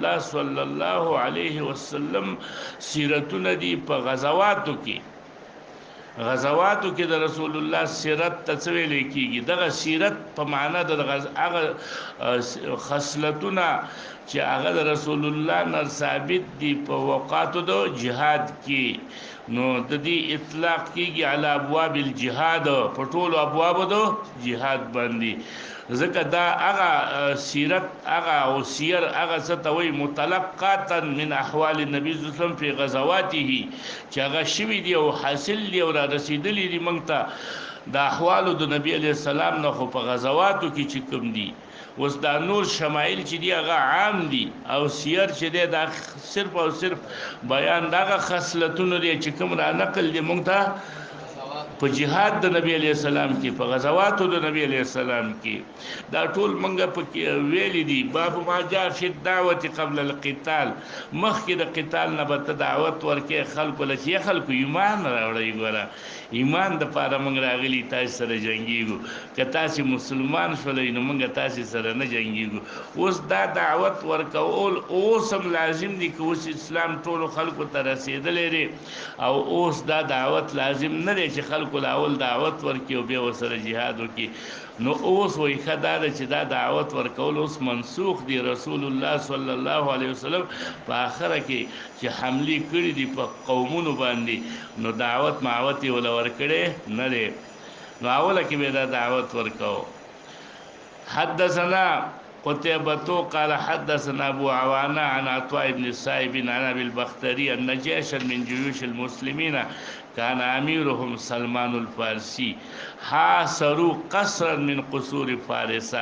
الله صلی الله علیه وسلم سیرتونه دي په غزواتو کې د رسول الله سیرت ته ویل کېږي. دغه سیرت په معنا د هغه خصلتونه چې هغه د رسول الله نه ثابت دي په وقاتو د جهاد کې، نو د دې اطلاق کېږي علی ابواب الجهاد، په ټولو ابواب د جهاد باندې. ځکه دا هغه سیرت هغه او سیر هغه څه ته وایي متلقاتا من احوال النبي صلی الله علیه وسلم فی غزواته، چې هغه شوي دي او حاصل دي او را رسیدلي دي موږ ته د احوالو د نبی علیه السلام نه، خو په غزواتو کې چې کوم دي. اوس دا نور شمایل چې دی هغه عام دي، او سیر چې دی دا صرف او صرف بیان دغه خصلتونو دی چې کوم را نقل دي موږ ته په جهاد د نبی علیہ السلام کې، په غزواتو د نبی علیہ السلام کې. دا ټول منګه په ویلي دي. باب ما جاء فی الدعوه قبل القتال، مخکې د قتال نه به دعوت ورکې خلکو له چې خلکو ایمان راوړي. ګوره ایمان د پاره موږ راغلي تاسو سره جنگیږو، که تاسو مسلمان شولئ نو موږ تاسو سره نه جنگیږو. اوس دا دعوت ورکول اوس هم لازم دي، که اوس اسلام ټولو خلکو ته رسیدلی دی، او اوس دا دعوت لازم نه دی چې خلکو لاول دعوت ورکي او بیا ورسره جهاد وکي. نو اوس وایي ښه دا ده چې دا دعوت ورکول اوس منسوخ دي. رسول الله صلی الله علیه وسلم په آخره کې چې حملې کړي دي په قومونو باندې، نو دعوت معوت یې وله ورکړی نه دی، نو اوله کې به دا دعوت ورکو. حدثنا قتيبة قال حدثنا أبو عوانة عن عطاء بن السائب عن أبي البختري أن جيشا من جيوش المسلمين كان أميرهم سلمان الفارسي حاصروا قصرا من قصور فارس.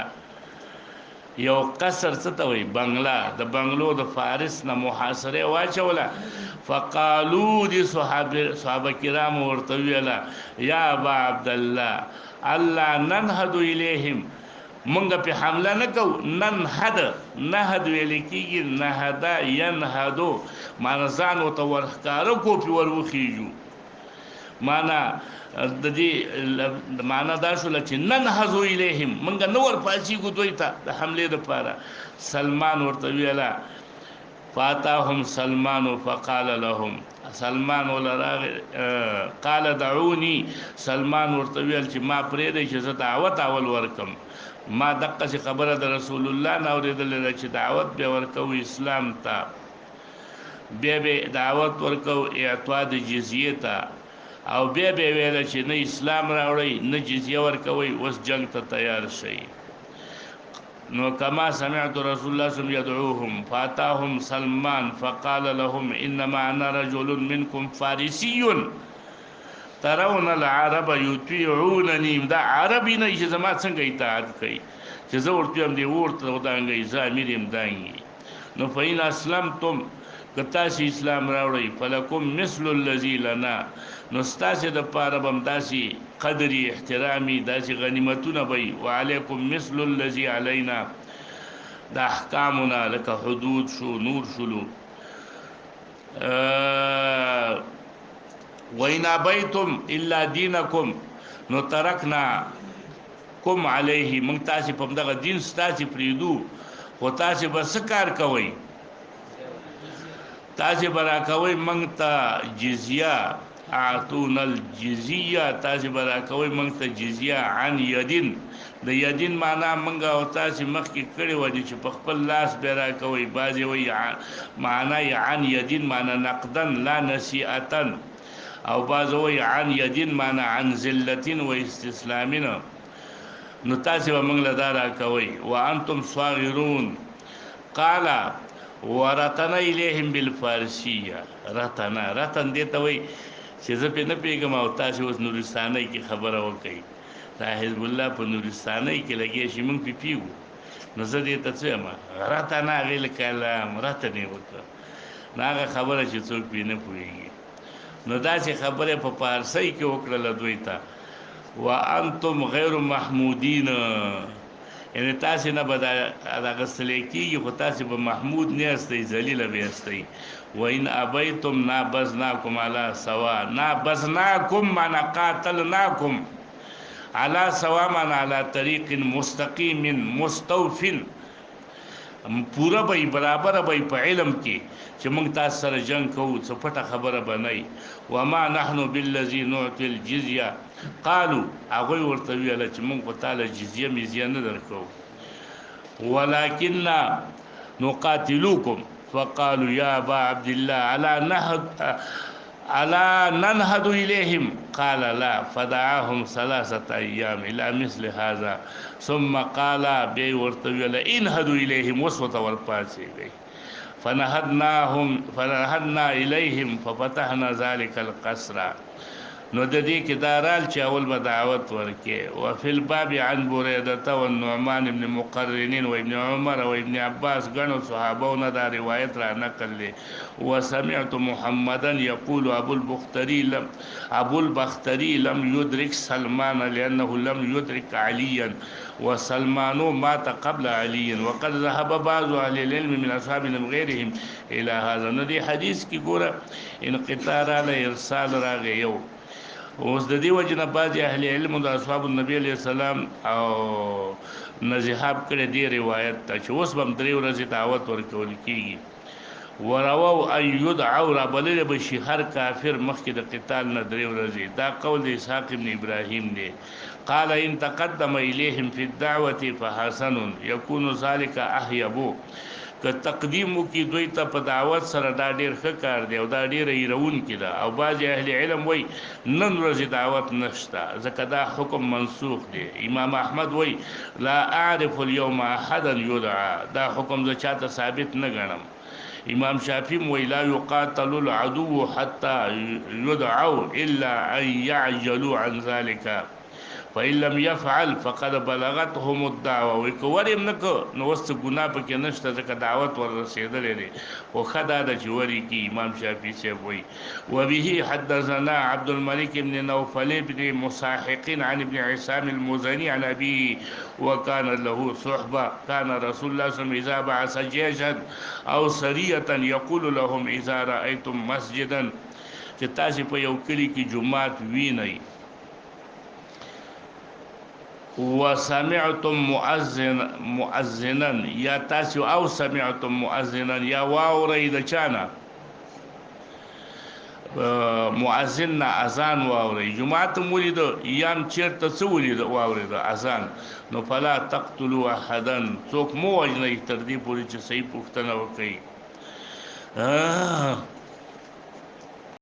یو قصر څه ته وایي؟ بنگلا. د بنگلو د فارس نه محاصره واچوله. فقالوا دي صحابه کرام ورته ویله یا ابا عبدالله الله ننهد الیهم، مونږ په حمله نه کوو. نهد ویل کېږي، نهده ینهدو، معنی ځان ورته ورښکاره کو پې ورخیږو. معنا د دې معنا دا شوله چې ننهض الیهم، موږ نه ورپاڅېږو دوی ته د حملې دپاره. سلمان ورته ویله فاتاهم سلمان فقال لهم، سلمان ولراغ قال دعوني، سلمان ورته ویل چې ما پرېږدئ چې زه دعوت اول ورکم. ما دقه خبره د رسول الله نه اورېدلې ده چې دعوت بیا ورکو اسلام ته، بیا به دعوت ورکو اعطا د جزیې ته، او بیا به ویل چې نه اسلام راوړئ نه جزیه ورکوئ، اوس جنگ ته تیار شئ. نو کما سمعت رسول الله صلی الله علیه وسلم يدعوهم فاتاهم سلمان فقال لهم انما انا رجل منكم فارسي ترون العرب يطيعونني. دا عربي نه چې زما څنګه اطاعت کوي، چې زه ورته هم دی ورته ودانګئ، زه امیر یم دانګي. نو فإن اسلمتم، که تاسې اسلام راوړئ، فلکم مثل الذي لنا، نو ستاسې دپاره به هم داسې قدري احترامي داسې غنیمتونه به وي. وعلیکم مثل الذي علینا، د احکامونه لکه حدود شو نور شلو. وإن أبيتم إلا دينكم، نو ترکنا کم علیه، موږ تاسې په همدغه دین ستاسې پرېږدو، خو تاسې به څه کار کوئ؟ تاسې به راکوئ موږ ته جزیه، اعطونا الجزیه، تاسې به راکوئ موږ ته جزیه عن یدین. د یدین معنا موږ او تاسې مخکې کړې وه چې په خپل لاس به راکوئ. بعضې وایي معنا یې عن یدین معنا نقدن لا نصیعتن، او بعض وایي عن یدین معنا عن ذلتین و استسلامین. نو تاسې به موږ له دا راکوئ. وانتم صاغرون. قال ورتنا الیهم بالفارسیه، رتن دې ته وایي چې زه پې نه پوهېږم، او تاسې اوس نورستانۍ کې خبره وکئ، دا حزب الله په نورستانۍ کې لګیا شي، موږ پې پوهېږو. نو زه دې ته څه یم؟ رتن هغې له کلام رتن یې وکړه، نو هغه خبره چې څوک پې نه پوهېږي. نو داسې خبرې په پارسۍ کې وکړله دوی ته. وانتم غیر محمودین، یعنی تاسې نه به اخیستلی کېږي، خو تاسې به محمود نه یاستئ، ذلیله به یاستئ. وإن أبيتم نابذناكم على سواء، نابذناكم معنا قاتلناكم، على سواء معنا على طريق مستقيم مستوف. پوره به برابر به په علم کې چې موږ تاسو سره جنگ کوو څه پټه خبره به نه وي وما نحن بالذي نعطي الجزيه قالوا هغوی ورته ویله چې موږ خو تاله جزیه میزیه نه درکوو ولكننا نقاتلوكم فقالوا يا أبا عبد الله ألا ننهد إليهم قال لا فدعاهم 3 أيام إلى مثل هذا ثم قال بي ورتويل انهدوا إليهم وسوة والباسي فنهدنا إليهم ففتحنا ذلك القصر نو د دې کې دارال چې اول به دعوت ورکې او فی الباب عن بریده والنعمان بن مقرنین و ابن عمر و ابن عباس غنو صحابهونه دا روایت را نقل لي وسمعت محمدا يقول ابو البختري لم يدرك سلمان لانه لم يدرك عليا وسلمان مات قبل علي وقد ذهب بعض اهل العلم من اصحابنا غيرهم الى هذا ندي حدیث کې ګوره انقطاع علی ارسال راغی یو اوس د دې وجنه بعض اهل علم د اصحاب النبي عليه السلام او نزهاب کړي دی روایت ته چې اوس هم درې ورځې دعوت ورکول کیږي ورواو ان يدعوا ربل بشي هر کافر مخکې د قتال نه درې ورځې دا قول د اسحاق ابن ابراهيم دی قال ان تقدم اليهم في الدعوه فحسن يكون ذلك احيبو که تقدیم کی دوی ته په دعوت سره دا ډیر ښه کار دی او دا ډیر ایرون کی دا او باز اهل علم وای نن ورځ دعوت نشته ځکه دا حکم منسوخ دی امام احمد وای لا اعرف اليوم احدا يدعى دا حکم ز چاته ثابت نه غنم امام شافعی وای لا يقاتل العدو حتى يدعوا الا ان يعجلوا عن ذلك فإن لم يفعل فقد بلغتهم الدعوه وکورم نکو نو وست ګنا پکې نشته ځکه دعوت ور رسیدلې دي او خدا د جوړی کی امام شافعی سے وای وبه حدثنا عبد الملك بن نوفل بن مصاحق عن ابن عصام المزني عن ابيه وكان له صحبه كان رسول الله صلى الله عليه وسلم اذا بعث جيشا او سريه يقول لهم اذا رايتم مسجدا چې تاسو په یو کلی کې جمعات وینئ وسمعتم مؤذنا یا تاسو او سمعتم مؤذنا یا واوري د چانا مؤذن اذان واوري جمعه مولد یام چیرته څولید واوري د اذان نو فلا تقتلوا احدا څوک مو وجنه تر دې پورې چې صحیح پوښتنه وکړي